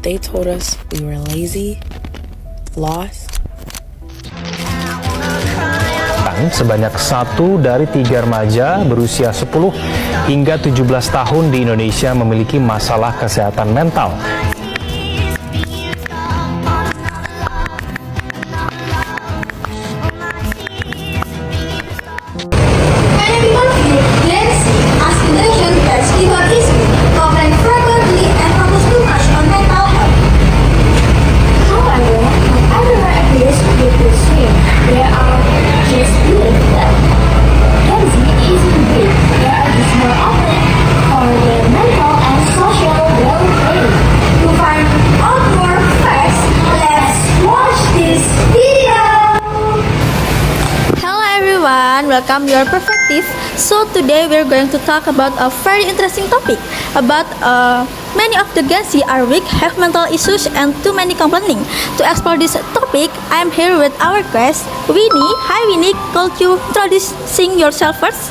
They told us we were lazy, lost. Sebanyak 1 dari 3 remaja berusia 10 hingga 17 tahun di Indonesia memiliki masalah kesehatan mental. Welcome your perspective. So today we're going to talk about a very interesting topic about many of the Gen Z are weak, have mental issues, and too many complaining. To explore this topic, I'm here with our guest Winnie. Hi Winnie, could you introducing yourself first?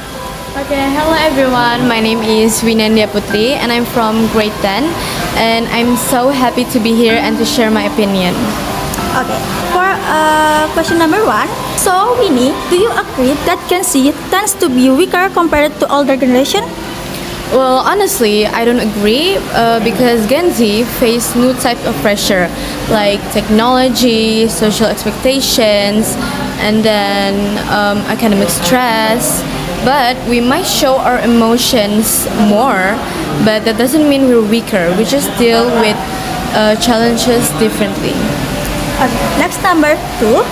Okay, hello everyone. My name is Winnie Putri and I'm from grade 10 and I'm so happy to be here and to share my opinion. Okay, for question number 1. So, Winnie, do you agree that Gen Z tends to be weaker compared to older generation? Well, honestly, I don't agree because Gen Z face new types of pressure like technology, social expectations, and then academic stress. But we might show our emotions more, but that doesn't mean we're weaker. We just deal with challenges differently. Okay, next number 2.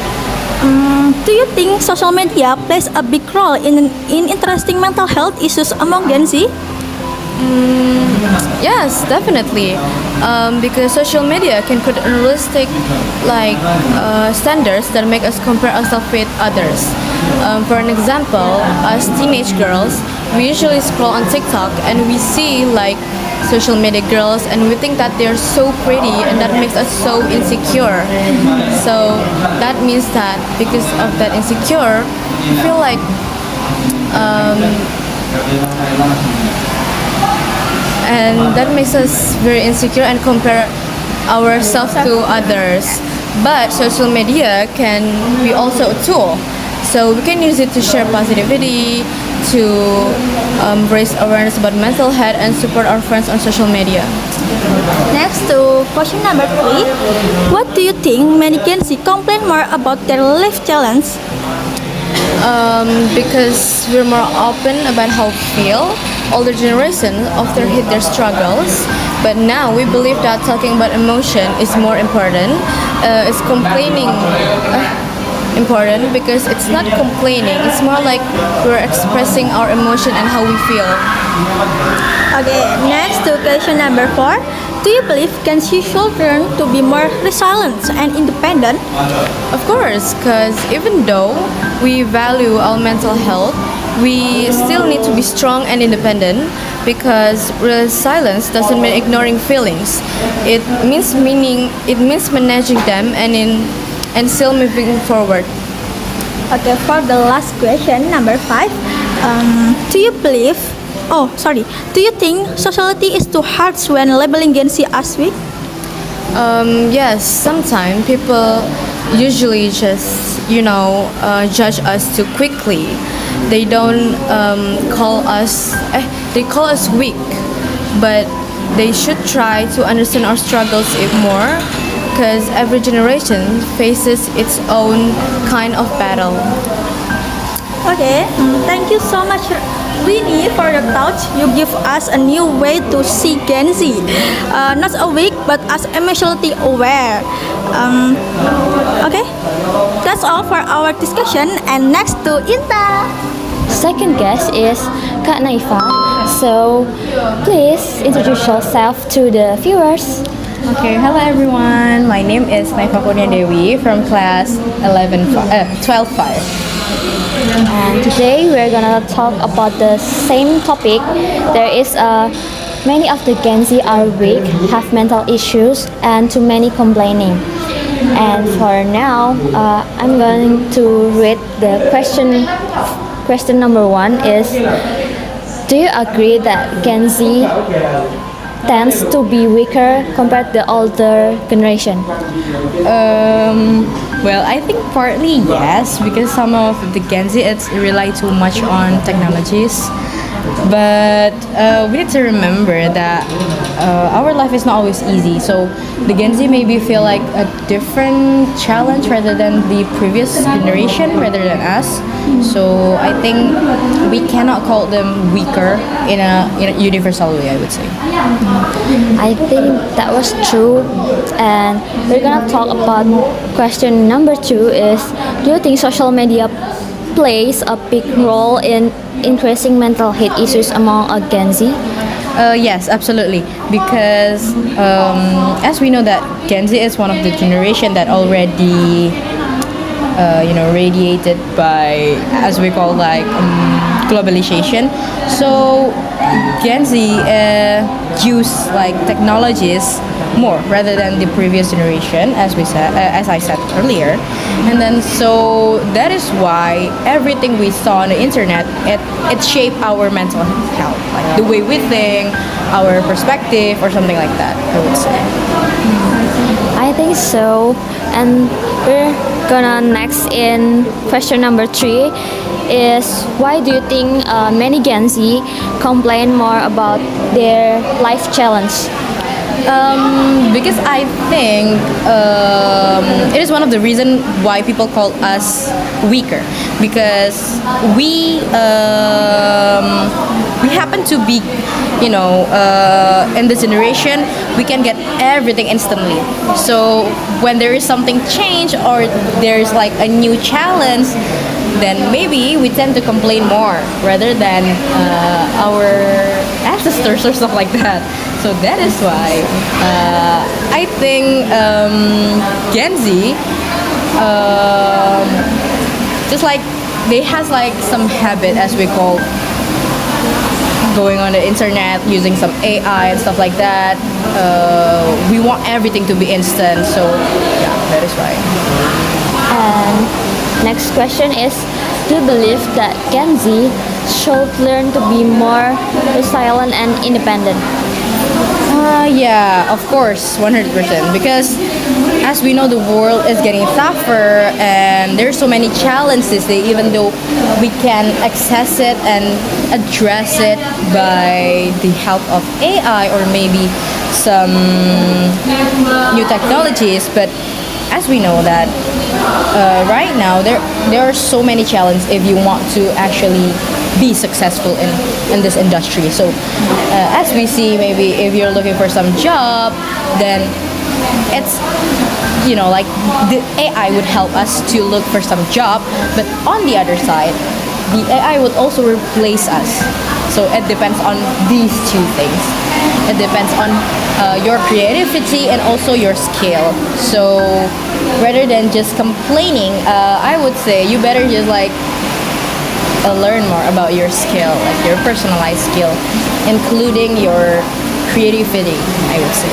Do you think social media plays a big role in interesting mental health issues among Gen Z? Yes, definitely. Because social media can create unrealistic standards that make us compare ourselves with others. For an example, as teenage girls, we usually scroll on TikTok and we see social media girls and we think that they're so pretty and that makes us so insecure. So that means that because of that insecure, we feel like and that makes us very insecure and compare ourselves to others. But social media can be also a tool. So we can use it to share positivity, to raise awareness about mental health and support our friends on social media. Next to question number 3. What do you think many Gen Z complain more about their life challenge? Because we're more open about how we feel. Older generations often hid their struggles, but now we believe that talking about emotion is more important. It's complaining important because it's not complaining, it's more like we're expressing our emotion and how we feel. Okay, next to question number 4. Do you believe Gen Z should learn to be more resilient and independent? Of course, because even though we value our mental health, we still need to be strong and independent because resilience doesn't mean ignoring feelings. It means managing them and still moving forward. Okay, for the last question, number 5, do you think society is too harsh when labeling Gen Z as weak? Yes, sometimes people usually just judge us too quickly. They don't they call us weak, but they should try to understand our struggles more. Because every generation faces its own kind of battle. Okay, thank you so much, Winnie, for your thoughts. You give us a new way to see Gen Z, not a weak, but as emotionally aware. Okay, that's all for our discussion. And next to Inta. Second guest is Kak Naifa. So please introduce yourself to the viewers. Okay, hello everyone. My name is Naifa Kurnia Dewi from class 12-5. And today we're gonna talk about the same topic. There is many of the Gen Z are weak, have mental issues, and too many complaining. And for now, I'm going to read the question. Question number 1 is: do you agree that Gen Z tends to be weaker compared to the older generation? Well, I think partly yes, because some of the Gen Z it's rely too much on technologies. But we need to remember that our life is not always easy. So the Gen Z maybe feel like a different challenge rather than the previous generation, rather than us. So I think we cannot call them weaker in a universal way, I would say. I think that was true, and we're gonna talk about question number 2 is, do you think social media plays a big role in increasing mental health issues among a Gen Z? Yes, absolutely. Because as we know that Gen Z is one of the generation that already, radiated by, as we call like globalization. So Gen Z use like technologies more rather than the previous generation, as I said earlier. And then so that is why everything we saw on the internet, it shaped our mental health, like the way we think, our perspective, or something like that, I would say. I think so. And we're gonna next in question number 3 is, why do you think many Gen Z complain more about their life challenge? Because I think it is one of the reasons why people call us weaker, because we happen to be, in this generation we can get everything instantly. So when there is something change or there's like a new challenge, then maybe we tend to complain more rather than our ancestors or stuff like that. So that is why I think Gen Z just like they has like some habit, as we call, going on the internet using some AI and stuff like that. We want everything to be instant, so yeah, that is why. And next question is, do you believe that Gen Z should learn to be more resilient and independent? Yeah, of course, 100%. Because as we know, the world is getting tougher and there's so many challenges that even though we can access it and address it by the help of AI or maybe some new technologies, but as we know that right now there are so many challenges if you want to actually be successful in this industry. So as we see, maybe if you're looking for some job, then it's like the AI would help us to look for some job, but on the other side the AI would also replace us. So it depends on these two things. It depends on your creativity and also your skill. So rather than just complaining, I would say you better just like learn more about your skill, like your personalized skill, including your creativity, I would say.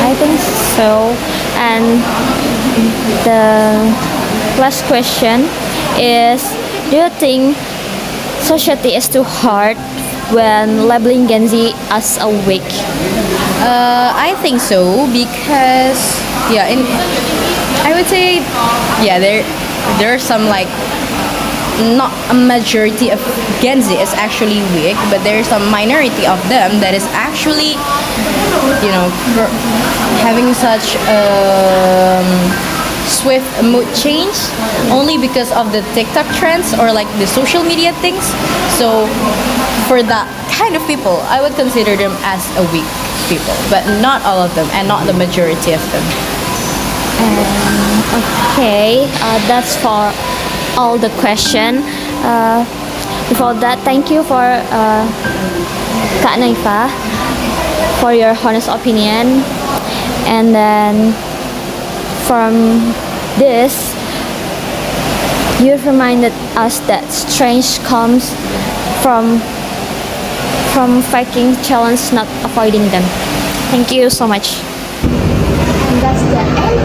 I think so. And the last question is, do you think society is too hard when labeling Gen Z as a weak? I think so, because I would say there are some like, not a majority of Gen Z is actually weak, but there is a minority of them that is actually having such swift mood change only because of the TikTok trends or like the social media things. So for that kind of people, I would consider them as a weak people, but not all of them and not the majority of them. Okay, that's for all the question. Before that, thank you for Kak Naifa for your honest opinion. And then from this, you reminded us that strength comes from faking challenge, not avoiding them. Thank you so much. And that's the end